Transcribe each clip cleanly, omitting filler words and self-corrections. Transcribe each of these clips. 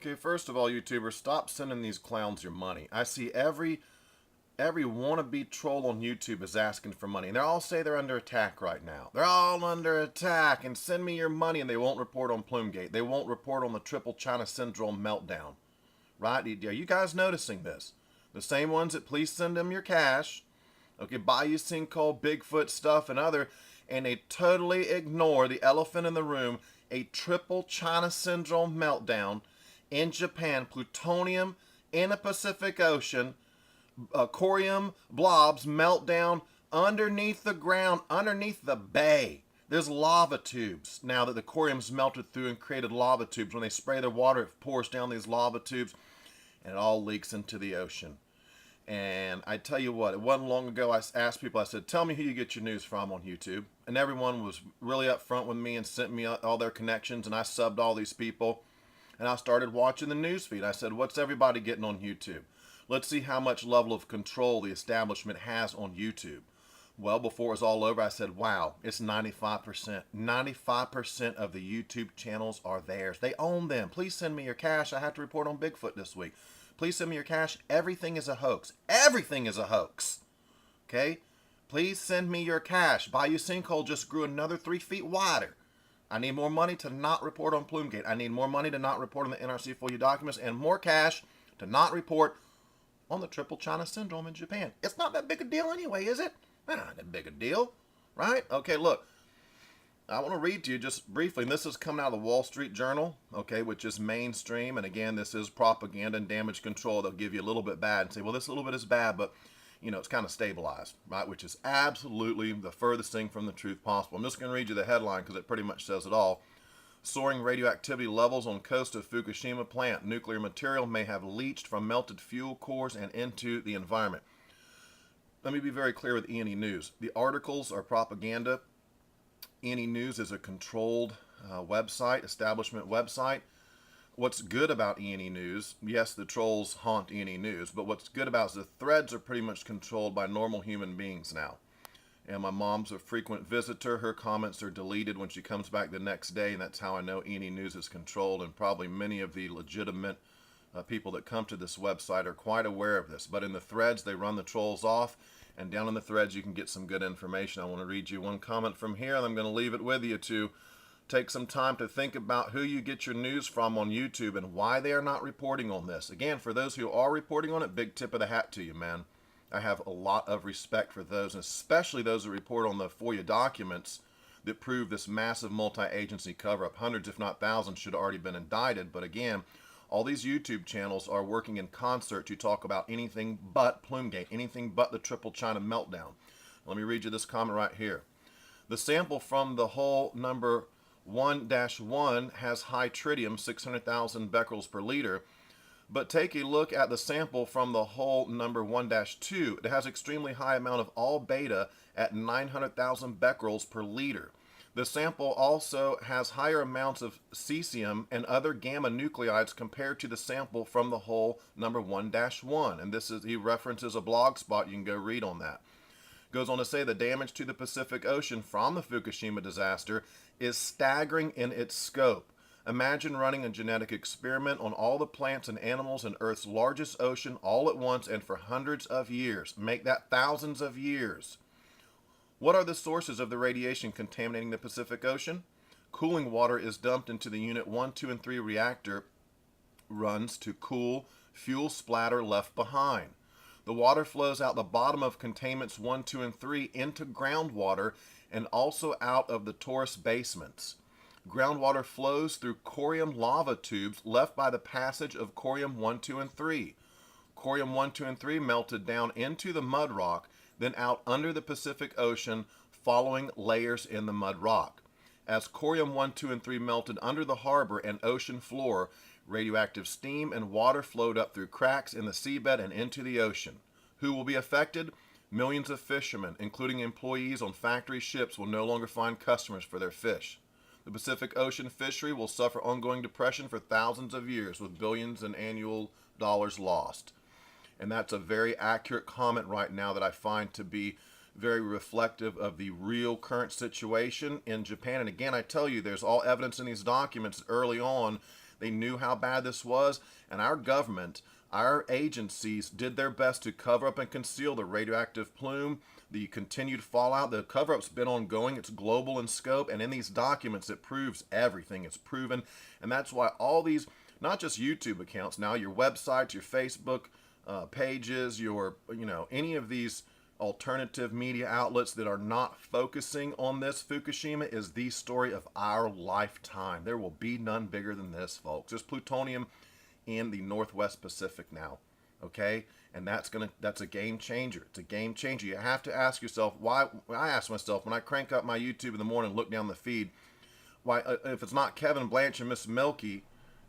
Okay, first of all, YouTubers, stop sending these clowns your money. I see every wannabe troll on YouTube is asking for money. And they all say they're under attack right now. They're all under attack and send me your money, and they won't report on Plumegate. They won't report on the triple China syndrome meltdown. Right? Are you guys noticing this? The same ones that please send them your cash, okay, Bayou Sinkhole, Bigfoot stuff, and other, and they totally ignore the elephant in the room, a triple China syndrome meltdown in Japan, plutonium in the Pacific Ocean, corium blobs meltdown underneath the ground, underneath the bay. There's lava tubes now that the corium's melted through and created lava tubes. When they spray their water, it pours down these lava tubes and it all leaks into the ocean. And I tell you what, it wasn't long ago I asked people, I said, tell me who you get your news from on YouTube. And everyone was really upfront with me and sent me all their connections, and I subbed all these people. And I started watching the news feed. I said, what's everybody getting on YouTube? Let's see how much level of control the establishment has on YouTube. Well, before it was all over, I said, wow, it's 95%. 95% of the YouTube channels are theirs. They own them. Please send me your cash. I have to report on Bigfoot this week. Please send me your cash. Everything is a hoax. Everything is a hoax. Okay? Please send me your cash. Bayou Sinkhole just grew another 3 feet wider. I need more money to not report on Plumegate. I need more money to not report on the NRC FOIA documents, and more cash to not report on the triple China syndrome in Japan. It's not that big a deal anyway, is it? Not that big a deal, right? Okay, look. I want to read to you just briefly, and this is coming out of the Wall Street Journal, okay, which is mainstream, and again, this is propaganda and damage control. They'll give you a little bit bad and say, well, this little bit is bad, but, you know, it's kind of stabilized, right, which is absolutely the furthest thing from the truth possible. I'm just going to read you the headline because it pretty much says it all. Soaring radioactivity levels on coast of Fukushima plant. Nuclear material may have leached from melted fuel cores and into the environment. Let me be very clear with E&E News. The articles are propaganda. E&E News is a controlled website, establishment website. What's good about E&E News, yes, the trolls haunt E&E News, but what's good about it is the threads are pretty much controlled by normal human beings now. And my mom's a frequent visitor. Her comments are deleted when she comes back the next day, and that's how I know E&E News is controlled, and probably many of the legitimate people that come to this website are quite aware of this. But in the threads, they run the trolls off, and down in the threads, you can get some good information. I want to read you one comment from here, and I'm going to leave it with you to take some time to think about who you get your news from on YouTube and why they are not reporting on this. Again, for those who are reporting on it, big tip of the hat to you, man. I have a lot of respect for those, and especially those that report on the FOIA documents that prove this massive multi-agency cover-up. Hundreds, if not thousands, should have already been indicted. But again, all these YouTube channels are working in concert to talk about anything but Plumegate, anything but the triple China meltdown. Let me read you this comment right here. The sample from the hull number 1-1 has high tritium, 600,000 becquerels per liter. But take a look at the sample from the hull number 1-2. It has extremely high amount of all beta at 900,000 becquerels per liter. The sample also has higher amounts of cesium and other gamma nuclides compared to the sample from the hull number 1-1. And this is, he references a blog spot. You can go read on that. Goes on to say the damage to the Pacific Ocean from the Fukushima disaster is staggering in its scope. Imagine running a genetic experiment on all the plants and animals in Earth's largest ocean all at once and for hundreds of years. Make that thousands of years. What are the sources of the radiation contaminating the Pacific Ocean? Cooling water is dumped into the Unit 1, 2, and 3 reactor runs to cool fuel splatter left behind. The water flows out the bottom of containments 1, 2, and 3 into groundwater and also out of the Taurus basements. Groundwater flows through corium lava tubes left by the passage of corium 1, 2, and 3. Corium 1, 2, and 3 melted down into the mud rock, then out under the Pacific Ocean, following layers in the mud rock. As corium 1, 2, and 3 melted under the harbor and ocean floor, radioactive steam and water flowed up through cracks in the seabed and into the ocean. Who will be affected? Millions of fishermen, including employees on factory ships, will no longer find customers for their fish. The Pacific Ocean fishery will suffer ongoing depression for thousands of years with billions in annual dollars lost. And that's a very accurate comment right now that I find to be very reflective of the real current situation in Japan. And again, I tell you, there's all evidence in these documents early on They knew how bad this was, and our government, our agencies did their best to cover up and conceal the radioactive plume, the continued fallout. The cover-up's been ongoing. It's global in scope, and in these documents, it proves everything. It's proven, and that's why all these, not just YouTube accounts, now your websites, your Facebook pages, your, any of these alternative media outlets that are not focusing on this Fukushima is the story of our lifetime. There will be none bigger than this, folks. There's plutonium in the Northwest Pacific now, okay? And that's a game changer. It's a game changer. You have to ask yourself why. I ask myself when I crank up my YouTube in the morning and look down the feed, why if it's not Kevin Blanch and Miss Milky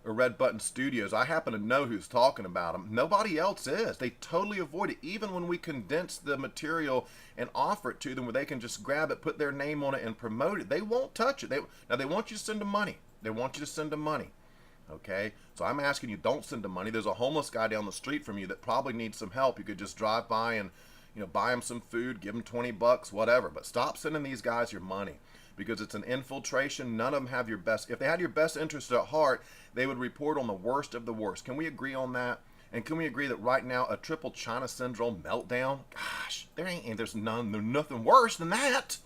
or Red Button Studios, I happen to know who's talking about them. Nobody else is. They totally avoid it. Even when we condense the material and offer it to them where they can just grab it, put their name on it, and promote it, they won't touch it. Now, they want you to send them money. They want you to send them money. Okay? So I'm asking you, don't send them money. There's a homeless guy down the street from you that probably needs some help. You could just drive by and, buy him some food, give him $20, whatever. But stop sending these guys your money, because it's an infiltration. None of them have your best. If they had your best interest at heart, they would report on the worst of the worst. Can we agree on that? And can we agree that right now a triple China syndrome meltdown? Gosh, there's nothing worse than that.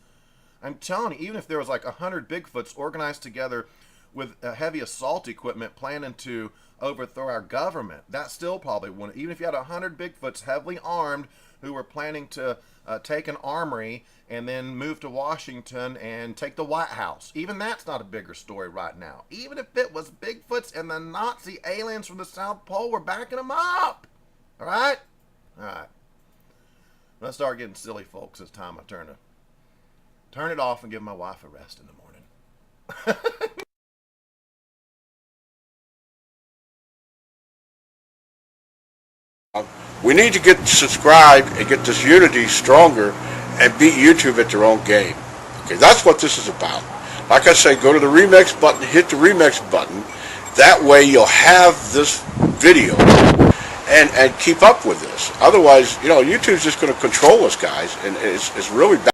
I'm telling you, even if there was like 100 Bigfoots organized together with heavy assault equipment planning to overthrow our government, that still probably wouldn't. Even if you had 100 Bigfoots heavily armed who were planning to take an armory and then move to Washington and take the White House, even that's not a bigger story right now. Even if it was Bigfoots and the Nazi aliens from the South Pole were backing them up. All right? All right. When I start getting silly, folks, it's time I turn it off and give my wife a rest in the morning. We need to get subscribed and get this unity stronger and beat YouTube at their own game. Okay, that's what this is about. Like I say, go to the Remix button, hit the Remix button. That way you'll have this video and keep up with this. Otherwise, YouTube's just going to control us, guys, and it's really bad.